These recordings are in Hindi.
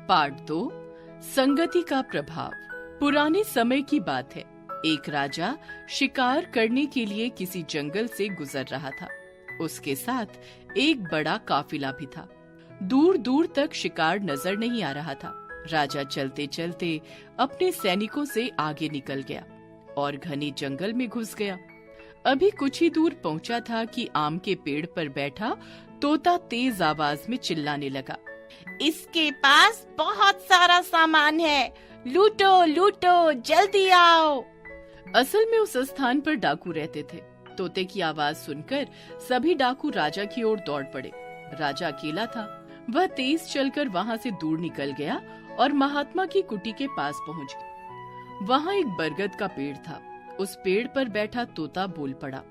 पार्ट 2 संगति का प्रभाव। पुराने समय की बात है। एक राजा शिकार करने के लिए किसी जंगल से गुजर रहा था। उसके साथ एक बड़ा काफिला भी था। दूर दूर तक शिकार नजर नहीं आ रहा था। राजा चलते चलते अपने सैनिकों से आगे निकल गया और घने जंगल में घुस गया। अभी कुछ ही दूर पहुंचा था कि आम के पेड़ पर बैठा तोता तेज आवाज में चिल्लाने लगा, इसके पास बहुत सारा सामान है, लूटो लूटो, जल्दी आओ। असल में उस स्थान पर डाकू रहते थे। तोते की आवाज सुनकर सभी डाकू राजा की ओर दौड़ पड़े। राजा अकेला था। वह तेज चलकर वहां से दूर निकल गया और महात्मा की कुटी के पास पहुंच गया। वहां एक बरगद का पेड़ था। उस पेड़ पर बैठा तोता बोल पड़ा,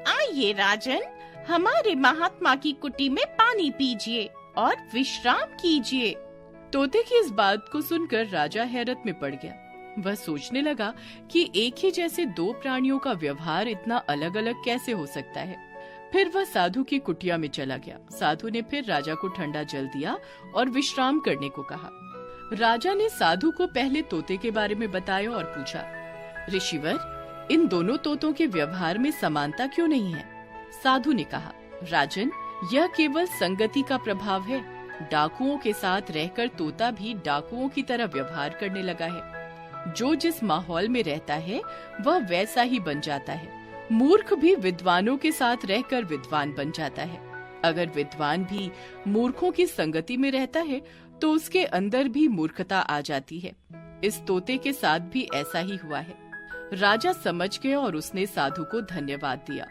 आइए राजन, हमारे महात्मा की कुटी में पानी पीजिए और विश्राम कीजिए। तोते की इस बात को सुनकर राजा हैरत में पड़ गया। वह सोचने लगा कि एक ही जैसे दो प्राणियों का व्यवहार इतना अलग अलग कैसे हो सकता है। फिर वह साधु की कुटिया में चला गया। साधु ने फिर राजा को ठंडा जल दिया और विश्राम करने को कहा। राजा ने साधु को पहले तोते के बारे में बताया और पूछा, ऋषिवर, इन दोनों तोतों के व्यवहार में समानता क्यों नहीं है? साधु ने कहा, राजन, यह केवल संगति का प्रभाव है। डाकुओं के साथ रहकर तोता भी डाकुओं की तरह व्यवहार करने लगा है। जो जिस माहौल में रहता है वह वैसा ही बन जाता है। मूर्ख भी विद्वानों के साथ रहकर विद्वान बन जाता है। अगर विद्वान भी मूर्खों की संगति में रहता है तो उसके अंदर भी मूर्खता आ जाती है। इस तोते के साथ भी ऐसा ही हुआ है। राजा समझ गया और उसने साधु को धन्यवाद दिया।